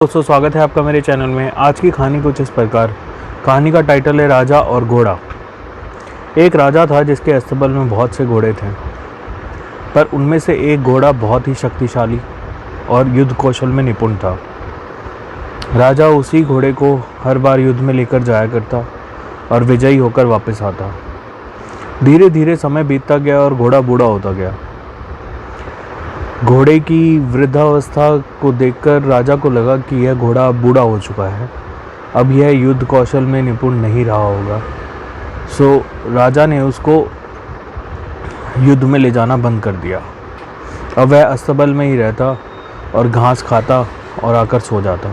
दोस्तों, स्वागत है आपका मेरे चैनल में। आज की कहानी कुछ इस प्रकार। कहानी का टाइटल है राजा और घोड़ा। एक राजा था जिसके अस्तबल में बहुत से घोड़े थे, पर उनमें से एक घोड़ा बहुत ही शक्तिशाली और युद्ध कौशल में निपुण था। राजा उसी घोड़े को हर बार युद्ध में लेकर जाया करता और विजयी होकर वापस आता। धीरे धीरे समय बीतता गया और घोड़ा बूढ़ा होता गया। घोड़े की वृद्धावस्था को देखकर राजा को लगा कि यह घोड़ा बूढ़ा हो चुका है, अब यह युद्ध कौशल में निपुण नहीं रहा होगा। सो राजा ने उसको युद्ध में ले जाना बंद कर दिया। अब वह अस्तबल में ही रहता और घास खाता और आकर सो जाता।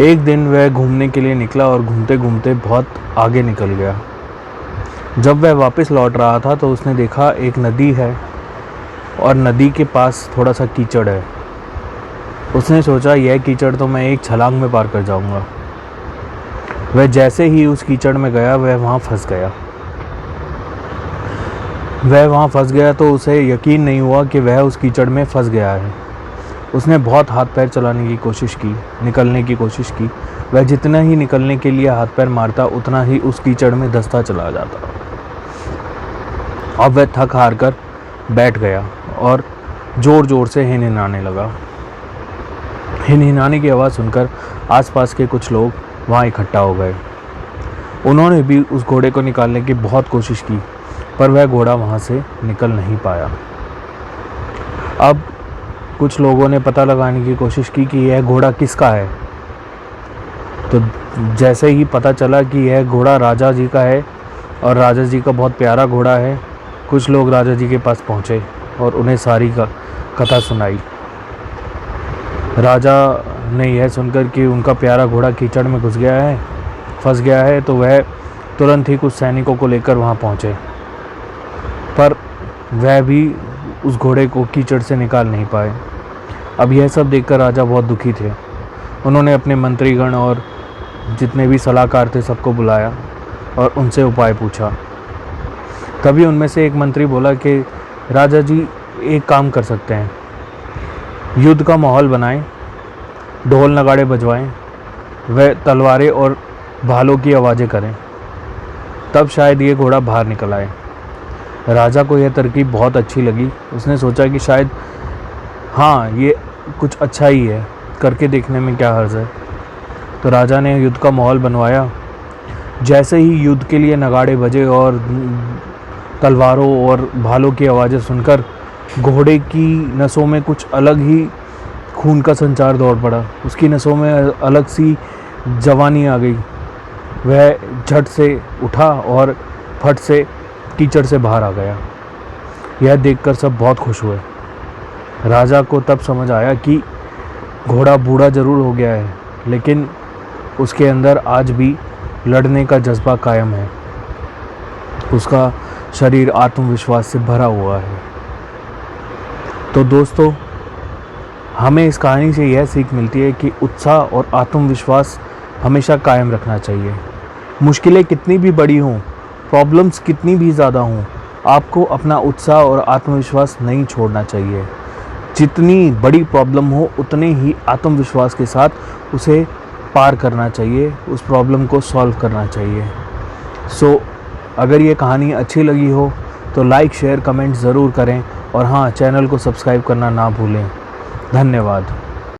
एक दिन वह घूमने के लिए निकला और घूमते घूमते बहुत आगे निकल गया। जब वह वापस लौट रहा था तो उसने देखा एक नदी है और नदी के पास थोड़ा सा कीचड़ है। उसने सोचा यह कीचड़ तो मैं एक छलांग में पार कर जाऊंगा। वह जैसे ही उस कीचड़ में गया वह वहाँ फंस गया तो उसे यकीन नहीं हुआ कि वह उस कीचड़ में फंस गया है। उसने बहुत हाथ पैर चलाने की कोशिश की, निकलने की कोशिश की। वह जितना ही निकलने के लिए हाथ पैर मारता उतना ही उस कीचड़ में धंसता चला जाता। अब वह थक हार कर बैठ गया और ज़ोर ज़ोर से हिनहिनाने लगा। हिनहिनाने की आवाज़ सुनकर आसपास के कुछ लोग वहाँ इकट्ठा हो गए। उन्होंने भी उस घोड़े को निकालने की बहुत कोशिश की, पर वह घोड़ा वहाँ से निकल नहीं पाया। अब कुछ लोगों ने पता लगाने की कोशिश की कि यह घोड़ा किसका है। तो जैसे ही पता चला कि यह घोड़ा राजा जी का है और राजा जी का बहुत प्यारा घोड़ा है, कुछ लोग राजा जी के पास पहुँचे और उन्हें सारी कथा सुनाई। राजा ने यह सुनकर कि उनका प्यारा घोड़ा कीचड़ में फंस गया है, तो वह तुरंत ही कुछ सैनिकों को लेकर वहाँ पहुँचे, पर वह भी उस घोड़े को कीचड़ से निकाल नहीं पाए। अब यह सब देखकर राजा बहुत दुखी थे। उन्होंने अपने मंत्रीगण और जितने भी सलाहकार थे सबको बुलाया और उनसे उपाय पूछा। तभी उनमें से एक मंत्री बोला कि राजा जी, एक काम कर सकते हैं, युद्ध का माहौल बनाएं, ढोल नगाड़े बजवाएं, वह तलवारें और भालों की आवाज़ें करें, तब शायद ये घोड़ा बाहर निकल आए। राजा को यह तरकीब बहुत अच्छी लगी। उसने सोचा कि शायद हाँ, ये कुछ अच्छा ही है, करके देखने में क्या हर्ज है। तो राजा ने युद्ध का माहौल बनवाया। जैसे ही युद्ध के लिए नगाड़े बजे और तलवारों और भालों की आवाज़ें सुनकर घोड़े की नसों में कुछ अलग ही खून का संचार दौड़ पड़ा। उसकी नसों में अलग सी जवानी आ गई। वह झट से उठा और फट से कीचड़ से बाहर आ गया। यह देखकर सब बहुत खुश हुए। राजा को तब समझ आया कि घोड़ा बूढ़ा ज़रूर हो गया है, लेकिन उसके अंदर आज भी लड़ने का जज्बा कायम है। उसका शरीर आत्मविश्वास से भरा हुआ है। तो दोस्तों, हमें इस कहानी से यह सीख मिलती है कि उत्साह और आत्मविश्वास हमेशा कायम रखना चाहिए। मुश्किलें कितनी भी बड़ी हों, प्रॉब्लम्स कितनी भी ज़्यादा हों, आपको अपना उत्साह और आत्मविश्वास नहीं छोड़ना चाहिए। जितनी बड़ी प्रॉब्लम हो उतने ही आत्मविश्वास के साथ उसे पार करना चाहिए, उस प्रॉब्लम को सॉल्व करना चाहिए। सो अगर ये कहानी अच्छी लगी हो तो लाइक, शेयर, कमेंट ज़रूर करें और हाँ, चैनल को सब्सक्राइब करना ना भूलें। धन्यवाद।